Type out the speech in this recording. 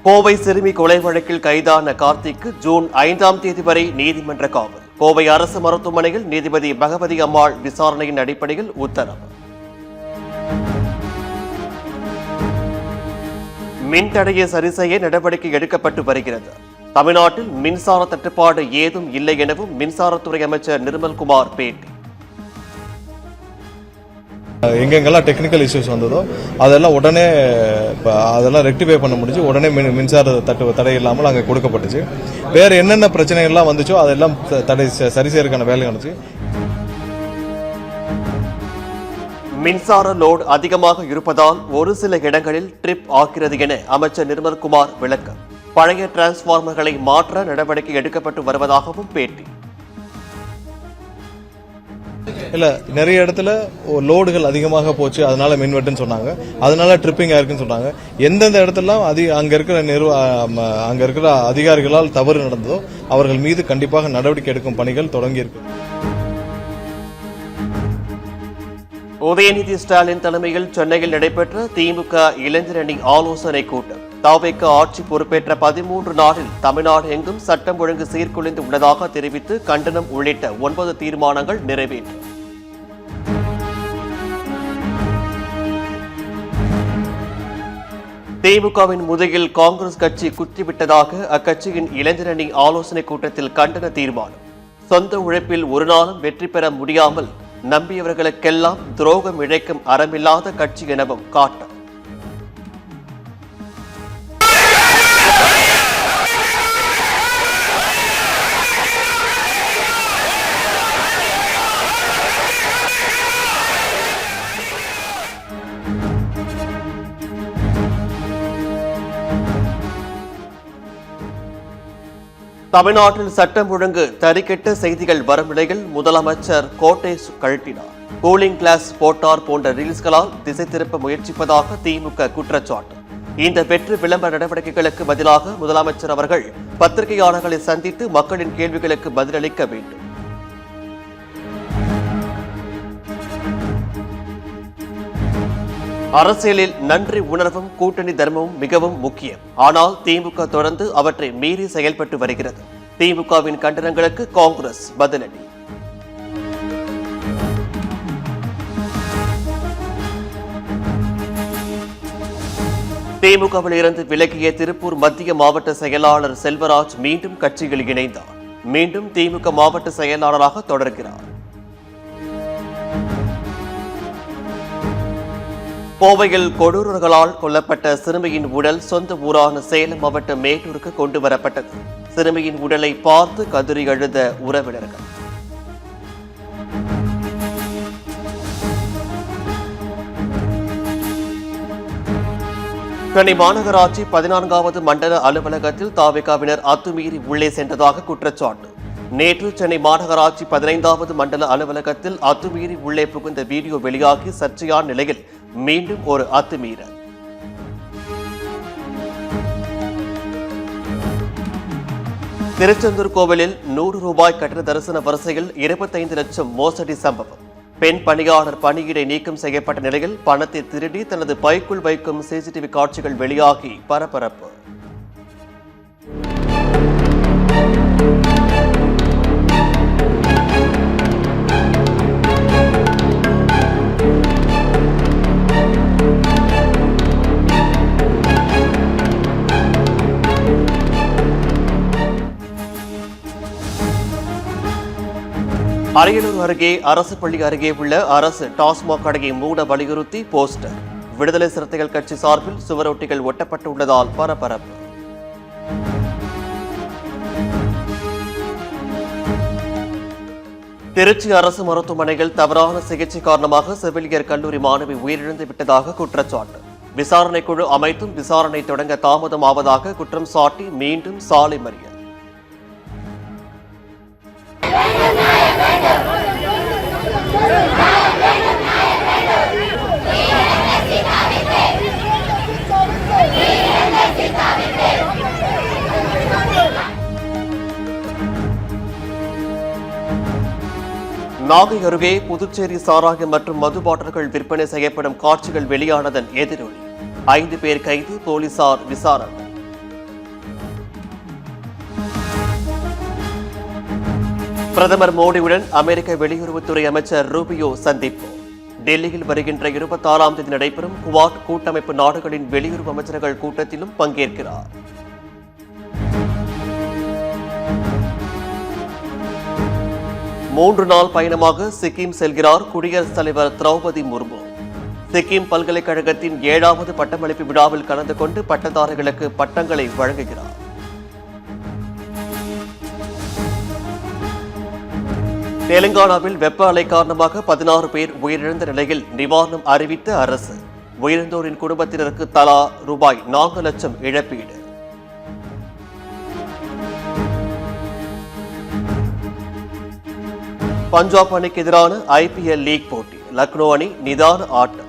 கோவை சிறுமி கொலை வழக்கில் கைதான கார்த்திக்கு ஜூன் 5ஆம் தேதி வரை நீதிமன்ற காவல். கோவை அரசு மருத்துவமனையில் நீதிபதி பகவதி அம்மாள் விசாரணையின் அடிப்படையில் உத்தரவு. மின்தடையை சரி செய்ய நடவடிக்கை எடுக்கப்பட்டு வருகிறது. தமிழ்நாட்டில் மின்சார தட்டுப்பாடு ஏதும் இல்லை எனவும் மின்சாரத்துறை அமைச்சர் நிர்மல்குமார் பேட்டி. எங்கெங்கெல்லாம் டெக்னிக்கல் இஷ்யூஸ் வந்ததோ அதெல்லாம் உடனே அதெல்லாம் ரெக்டிஃபை பண்ண முடிஞ்சு உடனே மின்சார தடை இல்லாமல் அங்கே கொடுக்கப்பட்டுச்சு. வேறு என்னென்ன பிரச்சனைகள்லாம் வந்துச்சோ அதெல்லாம் தடை சரி செய்யறதுக்கான வேலை நடந்துச்சு. மின்சார லோடு அதிகமாக இருப்பதால் ஒரு சில இடங்களில் ட்ரிப் ஆகிறது என அமைச்சர் நிர்மல்குமார் விளக்கம். பழைய டிரான்ஸ்பார்மர்களை மாற்ற நடவடிக்கை எடுக்கப்பட்டு வருவதாகவும் பேட்டி. இல்ல நிறைய இடத்துல லோடுகள் அதிகமாக போச்சு, அதனால மின்வெட்டுன்னு சொன்னாங்க, அதனால ட்ரிப்பிங் ஆயிருக்குன்னு சொன்னாங்க. எந்தெந்த இடத்துல அங்க இருக்கிற அதிகாரிகளால் தவறு நடந்ததோ அவர்கள் மீது கண்டிப்பாக நடவடிக்கை எடுக்கும் பணிகள் தொடங்கி இருக்கு. உதயநிதி ஸ்டாலின் தலைமையில் சென்னையில் நடைபெற்ற திமுக இளைஞரணி ஆலோசனை கூட்டம். தாவேக ஆட்சி பொறுப்பேற்ற 13 நாளில் தமிழ்நாடு எங்கும் சட்டம் ஒழுங்கு சீர்குலைந்து உள்ளதாக தெரிவித்து கண்டனம் உள்ளிட்ட 9 தீர்மானங்கள் நிறைவேற்றம். திமுகவின் முதுகில் காங்கிரஸ் கட்சி குத்திவிட்டதாக அக்கட்சியின் இளைஞரணி ஆலோசனை கூட்டத்தில் கண்டன தீர்மானம். சொந்த உழைப்பில் ஒரு நாளும் வெற்றி பெற முடியாமல் நம்பியவர்களுக்கெல்லாம் துரோகம் இழைக்கும் அறமில்லாத கட்சி எனவும் காட்டம். தமிழ்நாட்டில் சட்டம் ஒழுங்கு தறிக்கெட்ட செய்திகள் வரும் நிலையில் முதலமைச்சர் கோட்டை கழட்டினார். கூலிங் கிளாஸ் போட்டார் போன்ற ரீல்ஸ்களால் திசை திருப்ப முயற்சிப்பதாக திமுக குற்றச்சாட்டு. இந்த வெற்று விளம்பர நடவடிக்கைகளுக்கு பதிலாக முதலமைச்சர் அவர்கள் பத்திரிகையாளர்களை சந்தித்து மக்களின் கேள்விகளுக்கு பதிலளிக்க வேண்டும். அரசியலில் நன்றி உணர்வும் கூட்டணி தர்மமும் மிகவும் முக்கியம். ஆனால் திமுக தொடர்ந்து அவற்றை மீறி செயல்பட்டு வருகிறது. திமுகவின் கண்டனங்களுக்கு காங்கிரஸ் பதிலடி. திமுகவில் இருந்து விலகிய திருப்பூர் மத்திய மாவட்ட செயலாளர் செல்வராஜ் மீண்டும் கட்சியில் இணைந்தார். மீண்டும் திமுக மாவட்ட செயலாளராக தொடர்கிறார். கோவையில் கொடூரர்களால் கொல்லப்பட்ட சிறுமியின் உடல் சொந்த ஊரான சேலம் மாவட்டம் மேட்டூருக்கு கொண்டு வரப்பட்டது. சிறுமியின் உடலை பார்த்து கதறி அழுத உறவினர்கள். சென்னை மாநகராட்சி 14வது மண்டல அலுவலகத்தில் தாவேகாவினர் அத்துமீறி உள்ளே சென்றதாக குற்றச்சாட்டு. நேற்று சென்னை மாநகராட்சி 15வது மண்டல அலுவலகத்தில் அத்துமீறி உள்ளே புகுந்த வீடியோ வெளியாகி சர்ச்சையான நிலையில் மீண்டும் ஒரு அத்துமீறல். திருச்செந்தூர் கோவிலில் 100 ரூபாய் கட்டண தரிசன வரிசையில் 25 லட்சம் மோசடி சம்பவம். பெண் பணியாளர் பணியிடை நீக்கம் செய்யப்பட்ட நிலையில் பணத்தை திருடி தனது பைக்குள் வைக்கும் சிசிடிவி காட்சிகள் வெளியாகி பரபரப்பு. அரியலூர் அருகே அரசு பள்ளி அருகே உள்ள அரசு டாஸ்மாக் கடையை மூட வலியுறுத்தி போஸ்டர். விடுதலை சிறுத்தைகள் கட்சி சார்பில் சுவரொட்டிகள் ஒட்டப்பட்டுள்ளதால் பரபரப்பு. திருச்சி அரசு மருத்துவமனையில் தவறான சிகிச்சை காரணமாக செவிலியர் கல்லூரி மாணவி உயிரிழந்து விட்டதாக குற்றச்சாட்டு. விசாரணை குழு அமைத்தும் விசாரணை தொடங்க தாமதமாவதாக குற்றம் சாட்டி மீண்டும் சாலை மறியல். நாகை அருகே புதுச்சேரி சாராயம் மற்றும் மது பாட்டில்கள் விற்பனை செய்யப்படும் காட்சிகள் வெளியானதன் எதிரொலி. 5 பேர் கைது, போலீசார் விசாரணை. பிரதமர் மோடியுடன் அமெரிக்க வெளியுறவுத்துறை அமைச்சர் ரூபியோ சந்திப்பு. டெல்லியில் வருகின்ற 26ஆம் தேதி நடைபெறும் குவாட் கூட்டமைப்பு நாடுகளின் வெளியுறவு அமைச்சர்கள் கூட்டத்திலும் பங்கேற்கிறார். மூன்று நாள் பயணமாக சிக்கிம் செல்கிறார் குடியரசுத் தலைவர் திரௌபதி முர்மு. சிக்கிம் பல்கலைக்கழகத்தின் 7வது பட்டமளிப்பு விழாவில் கலந்து கொண்டு பட்டதாரிகளுக்கு பட்டங்களை வழங்குகிறார். தெலுங்கானாவில் வெப்ப அலை காரணமாக 16 பேர் உயிரிழந்த நிலையில் நிவாரணம் அறிவித்த அரசு. உயிரிழந்தோரின் குடும்பத்தினருக்கு தலா ரூபாய் 4 லட்சம் இழப்பீடு. பஞ்சாப் அணிக்கு எதிரான IPL லீக் போட்டி. லக்னோ அணி நிதான ஆட்டம்.